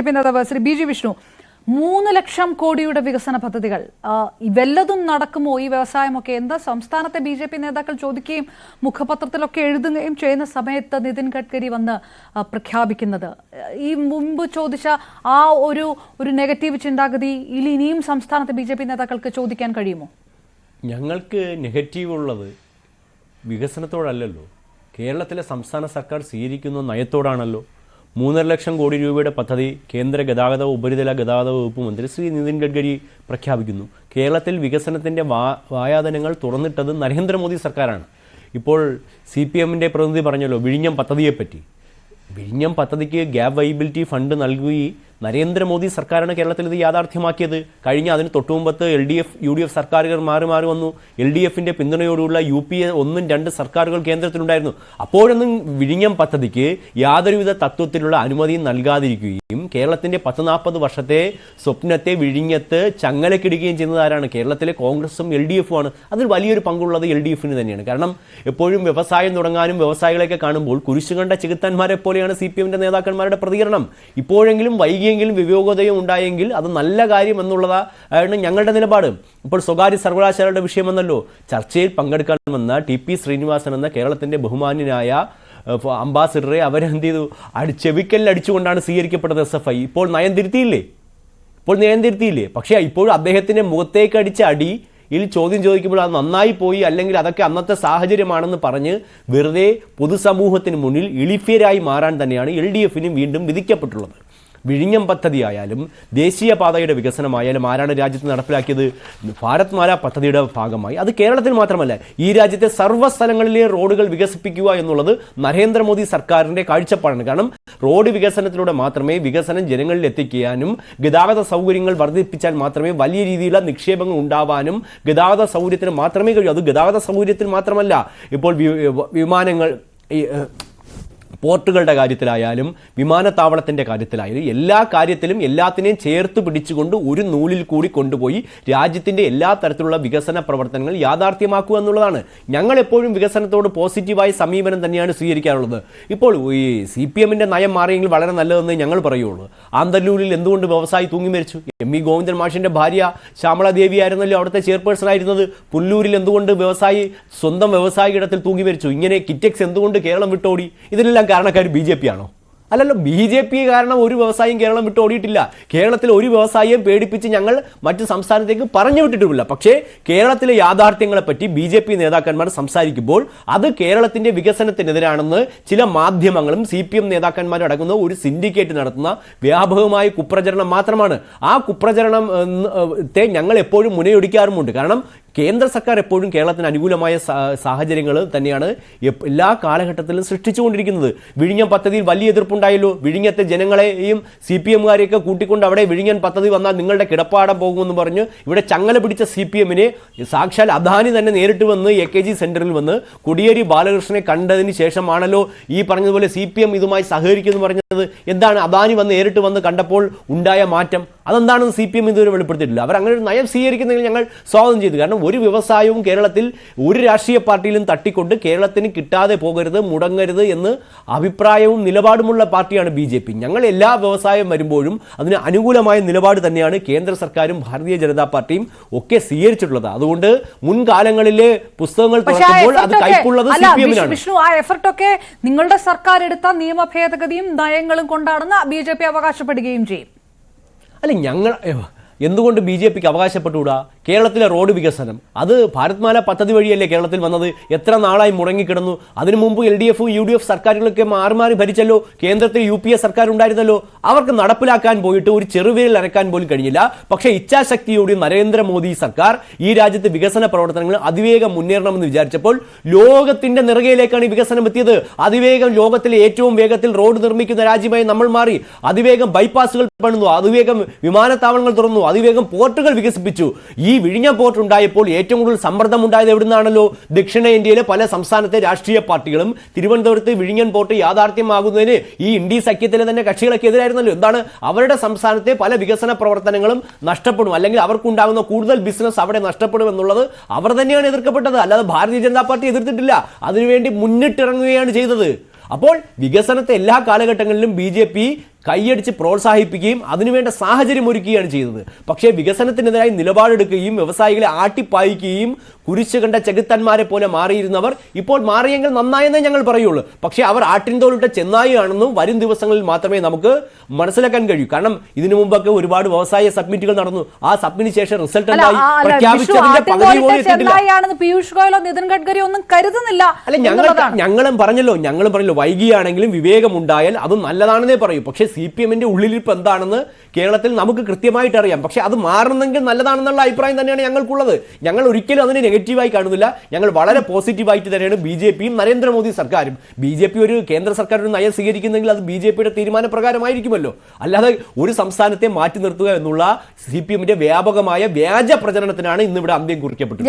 നേതാവ് Shri B G Vishnu, 3 ലക്ഷം കോടിയുടെ വികസന പദ്ധതികൾ വല്ലതും നടക്കുമോ ഈ വ്യവസായമൊക്കെ? എന്താ സംസ്ഥാനത്തെ BJP നേതാക്കൾ ചോദിക്കുകയും മുഖപത്രത്തിലൊക്കെ എഴുതുകയും ചെയ്യുന്ന സമയത്ത് നിതിൻ ഗഡ്കരി വന്ന് പ്രഖ്യാപിക്കുന്നത്? ഈ മുമ്പ് ചോദിച്ച ആ ഒരു നെഗറ്റീവ് ചിന്താഗതി ഇനിയും സംസ്ഥാനത്തെ BJP നേതാക്കൾക്ക് ചോദിക്കാൻ കഴിയുമോ? ഞങ്ങൾക്ക് നെഗറ്റീവ് ഉള്ളത് വികസനത്തോടല്ലല്ലോ, കേരളത്തിലെ സംസ്ഥാന സർക്കാർ സ്വീകരിക്കുന്ന നയത്തോടാണല്ലോ. 3.5 ലക്ഷം കോടി രൂപയുടെ പദ്ധതി കേന്ദ്ര ഗതാഗത ഉപരിതല ഗതാഗത വകുപ്പ് മന്ത്രി ശ്രീ നിതിൻ ഗഡ്കരി പ്രഖ്യാപിക്കുന്നു. കേരളത്തിൽ വികസനത്തിൻ്റെ വായാതനങ്ങൾ തുറന്നിട്ടത് നരേന്ദ്രമോദി സർക്കാരാണ്. ഇപ്പോൾ CPM-ൻ്റെ പ്രതിനിധി പറഞ്ഞല്ലോ വിഴിഞ്ഞം പദ്ധതിയെപ്പറ്റി. വിഴിഞ്ഞം പദ്ധതിക്ക് ഗ്യാപ് വൈബിലിറ്റി ഫണ്ട് നൽകി നരേന്ദ്രമോദി സർക്കാരാണ് കേരളത്തിൽ ഇത് യാഥാർത്ഥ്യമാക്കിയത്. കഴിഞ്ഞ അതിന് തൊട്ടുമുമ്പത്ത് LDF UDF സർക്കാരുകൾ മാറി മാറി വന്നു. LDF-ന്റെ പിന്തുണയോടുള്ള UPA 1, 2 സർക്കാരുകൾ കേന്ദ്രത്തിലുണ്ടായിരുന്നു. അപ്പോഴൊന്നും വിഴിഞ്ഞം പദ്ധതിക്ക് യാതൊരുവിധ തത്വത്തിലുള്ള അനുമതിയും നൽകാതിരിക്കുകയും കേരളത്തിൻ്റെ 40 വർഷത്തെ സ്വപ്നത്തെ വിഴിഞ്ഞത്ത് ചങ്ങലക്കിടുകയും ചെയ്യുന്നത് ആരാണ്? കേരളത്തിലെ കോൺഗ്രസും LDF-ഉമാണ്. അതിൽ വലിയൊരു പങ്കുള്ളത് LDF-ന് തന്നെയാണ്. കാരണം എപ്പോഴും വ്യവസായം തുടങ്ങാനും വ്യവസായികളെയൊക്കെ കാണുമ്പോൾ കുരിശുകണ്ട ചെകുത്താന്മാരെ പോലെയാണ് CPM-ന്റെ നേതാക്കന്മാരുടെ പ്രതികരണം. ഇപ്പോഴെങ്കിലും വൈകിയെങ്കിലും വിവേകോദയം ഉണ്ടായെങ്കിൽ അത് നല്ല കാര്യം എന്നുള്ളതാണ് ഞങ്ങളുടെ നിലപാട്. ഇപ്പോൾ സ്വകാര്യ സർവകലാശാലയുടെ വിഷയമെന്നല്ലോ ചർച്ചയിൽ പങ്കെടുക്കാൻ വന്ന TP ശ്രീനിവാസൻ എന്ന കേരളത്തിൻ്റെ ബഹുമാന്യനായ അംബാസിഡറെ അവരെന്ത് ചെയ്തു? ചെവിക്കല്ലിൽ അടിച്ചുകൊണ്ടാണ് സ്വീകരിക്കപ്പെട്ടത് SFI. ഇപ്പോൾ നയം തിരുത്തിയില്ലേ? പക്ഷേ ഇപ്പോഴും അദ്ദേഹത്തിൻ്റെ മുഖത്തേക്ക് അടിച്ച അടി ചോദ്യം ചോദിക്കുമ്പോൾ അത് നന്നായി പോയി, അല്ലെങ്കിൽ അതൊക്കെ അന്നത്തെ സാഹചര്യമാണെന്ന് പറഞ്ഞ് വെറുതെ പൊതുസമൂഹത്തിന് മുന്നിൽ ഇളിഫ്യരായി മാറാൻ തന്നെയാണ് LDF-നും വീണ്ടും വിധിക്കപ്പെട്ടുള്ളത്. വിഴിഞ്ഞം പദ്ധതി ആയാലും ദേശീയപാതയുടെ വികസനമായാലും ആരാണ് രാജ്യത്ത് നടപ്പിലാക്കിയത്? ഭാരത്മാല പദ്ധതിയുടെ ഭാഗമായി. അത് കേരളത്തിൽ മാത്രമല്ല, ഈ രാജ്യത്തെ സർവ്വസ്ഥലങ്ങളിലെ റോഡുകൾ വികസിപ്പിക്കുക എന്നുള്ളത് നരേന്ദ്രമോദി സർക്കാരിൻ്റെ കാഴ്ചപ്പാടാണ്. കാരണം റോഡ് വികസനത്തിലൂടെ മാത്രമേ വികസനം ജനങ്ങളിൽ എത്തിക്കാനും ഗതാഗത സൗകര്യങ്ങൾ വർദ്ധിപ്പിച്ചാൽ മാത്രമേ വലിയ രീതിയിലുള്ള നിക്ഷേപങ്ങൾ ഉണ്ടാവാനും ഗതാഗത സൗകര്യത്തിന് മാത്രമേ കഴിയൂ. അത് ഗതാഗത സൗകര്യത്തിൽ മാത്രമല്ല, ഇപ്പോൾ വിമാനങ്ങൾ പോർട്ടുകളുടെ കാര്യത്തിലായാലും വിമാനത്താവളത്തിൻ്റെ കാര്യത്തിലായാലും എല്ലാ കാര്യത്തിലും എല്ലാത്തിനെയും ചേർത്ത് പിടിച്ചുകൊണ്ട് ഒരു നൂലിൽ കൂടി കൊണ്ടുപോയി രാജ്യത്തിൻ്റെ എല്ലാ തരത്തിലുള്ള വികസന പ്രവർത്തനങ്ങൾ യാഥാർത്ഥ്യമാക്കുക എന്നുള്ളതാണ്. ഞങ്ങൾ എപ്പോഴും വികസനത്തോട് പോസിറ്റീവായ സമീപനം തന്നെയാണ് സ്വീകരിക്കാറുള്ളത്. ഇപ്പോൾ ഈ CPM-ന്റെ നയം മാറിയെങ്കിൽ വളരെ നല്ലതെന്ന് ഞങ്ങൾ പറയുള്ളൂ. ആന്തല്ലൂരിൽ എന്തുകൊണ്ട് വ്യവസായി തൂങ്ങി മരിച്ചു? ME ഗോവിന്ദൻ മാഷിൻ്റെ ഭാര്യ ശ്യാമള ദേവി ആയിരുന്നല്ലോ അവിടുത്തെ ചെയർപേഴ്സൺ ആയിരുന്നത്. പുല്ലൂരിൽ എന്തുകൊണ്ട് വ്യവസായി സ്വന്തം വ്യവസായിക ഇടത്തിൽ തൂങ്ങി മരിച്ചു? ഇങ്ങനെ കിറ്റെക്സ് എന്തുകൊണ്ട് കേരളം വിട്ടോടി? ഇതിനെല്ലാം കാരണക്കാർ BJP ആണോ? അല്ലല്ലോ. BJP കാരണം ഒരു വ്യവസായം കേരളം വിട്ട് ഓടിയിട്ടില്ല. കേരളത്തിലെ ഒരു വ്യവസായിയെ പേടിപ്പിച്ച് ഞങ്ങൾ മറ്റ് സംസ്ഥാനത്തേക്ക് പറഞ്ഞു വിട്ടിട്ടുമില്ല. പക്ഷേ കേരളത്തിലെ യാഥാർത്ഥ്യങ്ങളെപ്പറ്റി BJP നേതാക്കന്മാർ സംസാരിക്കുമ്പോൾ അത് കേരളത്തിൻ്റെ വികസനത്തിനെതിരാണെന്ന് ചില മാധ്യമങ്ങളും CPM നേതാക്കന്മാരും അടങ്ങുന്ന ഒരു സിൻഡിക്കേറ്റ് നടത്തുന്ന വ്യാപകമായ കുപ്രചരണം മാത്രമാണ്. ആ കുപ്രചരണത്തെ ഞങ്ങൾ എപ്പോഴും മുനയൊടിക്കാറുമുണ്ട്. കാരണം കേന്ദ്ര സർക്കാർ എപ്പോഴും കേരളത്തിന് അനുകൂലമായ സാഹചര്യങ്ങൾ തന്നെയാണ് എല്ലാ കാലഘട്ടത്തിലും സൃഷ്ടിച്ചുകൊണ്ടിരിക്കുന്നത്. വിഴിഞ്ഞം പദ്ധതിയിൽ വലിയ എതിർപ്പുണ്ടായല്ലോ. വിഴിഞ്ഞത്തെ ജനങ്ങളെയും CPM-കാരെയൊക്കെ കൂട്ടിക്കൊണ്ട് അവിടെ വിഴിഞ്ഞൻ പദ്ധതി വന്നാൽ നിങ്ങളുടെ കിടപ്പാടം പോകുമെന്ന് പറഞ്ഞ് ഇവിടെ ചങ്ങല പിടിച്ച CPM-നെ സാക്ഷാൽ അദാനി തന്നെ നേരിട്ട് വന്ന് AKG സെന്ററിൽ വന്ന് കോടിയേരി ബാലകൃഷ്ണനെ കണ്ടതിന് ശേഷമാണല്ലോ ഈ പറഞ്ഞതുപോലെ CPM ഇതുമായി സഹകരിക്കുമെന്ന് പറഞ്ഞത്. എന്താണ് അദാനി വന്ന് നേരിട്ട് വന്ന് കണ്ടപ്പോൾ ഉണ്ടായ മാറ്റം? അതെന്താണെന്ന് CPM ഇതുവരെ വെളിപ്പെടുത്തിയിട്ടില്ല. അവർ അങ്ങനെ ഒരു നയം സ്വീകരിക്കുന്നതിൽ ഞങ്ങൾ സ്വാഗതം ചെയ്തു. കാരണം ഒരു വ്യവസായവും കേരളത്തിൽ ഒരു രാഷ്ട്രീയ പാർട്ടിയിലും തട്ടിക്കൊണ്ട് കേരളത്തിന് കിട്ടാതെ പോകരുത്, മുടങ്ങരുത് എന്ന് അഭിപ്രായവും നിലപാടുമുള്ള പാർട്ടിയാണ് BJP. ഞങ്ങൾ എല്ലാ വ്യവസായം വരുമ്പോഴും അതിന് അനുകൂലമായ നിലപാട് തന്നെയാണ് കേന്ദ്ര സർക്കാരും ഭാരതീയ ജനതാ പാർട്ടിയും ഒക്കെ സ്വീകരിച്ചിട്ടുള്ളത്. അതുകൊണ്ട് മുൻകാലങ്ങളിലെ പുസ്തകങ്ങൾ തുറക്കുമ്പോൾ അത് കൈപ്പുള്ളത് CPM-നാണ്. വിഷ്ണു, ആ എഫർട്ടൊക്കെ നിങ്ങളുടെ സർക്കാർ എടുത്ത നിയമ ഭേദഗതിയും നയങ്ങളും കൊണ്ടാണെന്ന് BJP അവകാശപ്പെടുകയും ചെയ്യും. അല്ല, ഞങ്ങൾ എന്തുകൊണ്ട് BJP-ക്ക് അവകാശപ്പെട്ടുകൂടാ? കേരളത്തിലെ റോഡ് വികസനം അത് ഭാരത്മാല പദ്ധതി വഴിയല്ലേ കേരളത്തിൽ വന്നത്? എത്ര നാളായി മുടങ്ങിക്കിടന്നു? അതിനു മുമ്പ് LDF UDF സർക്കാരുകളൊക്കെ മാറി മാറി ഭരിച്ചല്ലോ. കേന്ദ്രത്തിൽ UPA സർക്കാർ ഉണ്ടായിരുന്നല്ലോ. അവർക്ക് നടപ്പിലാക്കാൻ പോയിട്ട് ഒരു ചെറുവിരൽ അനക്കാൻ പോലും കഴിഞ്ഞില്ല. പക്ഷേ ഇച്ഛാശക്തിയോടെ നരേന്ദ്രമോദി സർക്കാർ ഈ രാജ്യത്ത് വികസന പ്രവർത്തനങ്ങൾ അതിവേഗം മുന്നേറണമെന്ന് വിചാരിച്ചപ്പോൾ ലോകത്തിന്റെ നെറുകയിലേക്കാണ് ഈ വികസനം എത്തിയത്. അതിവേഗം ലോകത്തിലെ ഏറ്റവും വേഗത്തിൽ റോഡ് നിർമ്മിക്കുന്ന രാജ്യമായി നമ്മൾ മാറി. അതിവേഗം ബൈപ്പാസുകൾ പണിതു, അതിവേഗം വിമാനത്താവളങ്ങൾ തുറന്നു, അതിവേഗം പോർട്ടുകൾ വികസിപ്പിച്ചു. ഈ വിഴിഞ്ഞം പോർട്ട് ഉണ്ടായപ്പോൾ ഏറ്റവും കൂടുതൽ സമ്മർദ്ദം ഉണ്ടായത് എവിടുന്നാണല്ലോ? ദക്ഷിണേന്ത്യയിലെ പല സംസ്ഥാനത്തെ രാഷ്ട്രീയ പാർട്ടികളും തിരുവനന്തപുരത്ത് വിഴിഞ്ഞം പോർട്ട് യാഥാർത്ഥ്യമാകുന്നതിന് ഈ ഇന്ത്യ സഖ്യത്തിലെ തന്നെ കക്ഷികളൊക്കെ എതിരായിരുന്നല്ലോ. എന്താണ്? അവരുടെ സംസ്ഥാനത്തെ പല വികസന പ്രവർത്തനങ്ങളും നഷ്ടപ്പെടും, അല്ലെങ്കിൽ അവർക്കുണ്ടാകുന്ന കൂടുതൽ ബിസിനസ് അവിടെ നഷ്ടപ്പെടും എന്നുള്ളത് അവർ തന്നെയാണ് എതിർക്കപ്പെട്ടത്. അല്ലാതെ ഭാരതീയ ജനതാ പാർട്ടി എതിർത്തിട്ടില്ല. അതിനുവേണ്ടി മുന്നിട്ടിറങ്ങുകയാണ് ചെയ്തത്. അപ്പോൾ വികസനത്തെ എല്ലാ കാലഘട്ടങ്ങളിലും BJP കൈയടിച്ച് പ്രോത്സാഹിപ്പിക്കുകയും അതിനുവേണ്ട സാഹചര്യം ഒരുക്കുകയാണ് ചെയ്തത്. പക്ഷേ വികസനത്തിനെതിരായി നിലപാടെടുക്കുകയും വ്യവസായികളെ ആട്ടിപ്പായിക്കുകയും കുരിശ് കണ്ട ചെകുത്തന്മാരെ പോലെ മാറിയിരുന്നവർ ഇപ്പോൾ മാറിയെങ്കിൽ നന്നായെന്നേ ഞങ്ങൾ പറയുള്ളൂ. പക്ഷേ അവർ ആട്ടിൻതോലിട്ട ചെന്നായിയാണെന്നും വരും ദിവസങ്ങളിൽ മാത്രമേ നമുക്ക് മനസ്സിലാക്കാൻ കഴിയൂ. കാരണം ഇതിനു മുമ്പൊക്കെ ഒരുപാട് വ്യവസായ സബ്മിറ്റുകൾ നടന്നു. ആ സബ്മിറ്റിന് ശേഷം റിസൾട്ട് പ്രഖ്യാപിച്ചതിന്റെ പകുതി പോലും എത്തിയിട്ടില്ല. പീയൂഷ് ഗോയലോ നിതിൻ ഗഡ്കരി ഒന്നും കരുതുന്നില്ല. അല്ല, ഞങ്ങളും പറഞ്ഞല്ലോ വൈകിയാണെങ്കിലും വിവേകമുണ്ടായാൽ അത് നല്ലതാണെന്നേ പറയൂ. പക്ഷേ CPM-ന്റെ ഉള്ളിലിരിപ്പ് എന്താണെന്ന് കേരളത്തിൽ നമുക്ക് കൃത്യമായിട്ട് അറിയാം. പക്ഷേ അത് മാറണമെങ്കിൽ നല്ലതാണെന്നുള്ള അഭിപ്രായം തന്നെയാണ് ഞങ്ങൾക്കുള്ളത്. ഞങ്ങൾ ഒരിക്കലും അതിനെ നെഗറ്റീവായി കാണുന്നില്ല. ഞങ്ങൾ വളരെ പോസിറ്റീവായിട്ട് തന്നെയാണ് BJP-യും നരേന്ദ്രമോദി സർക്കാരും. BJP ഒരു കേന്ദ്ര സർക്കാർ ഒരു നയം സ്വീകരിക്കുന്നെങ്കിൽ അത് BJP-യുടെ തീരുമാനപ്രകാരമായിരിക്കുമല്ലോ. അല്ലാതെ ഒരു സംസ്ഥാനത്തെ മാറ്റി നിർത്തുക എന്നുള്ള CPM-ന്റെ വ്യാപകമായ വ്യാജ പ്രചരണത്തിനാണ് ഇന്നിവിടെ അന്ത്യം കുറിക്കപ്പെട്ടത്.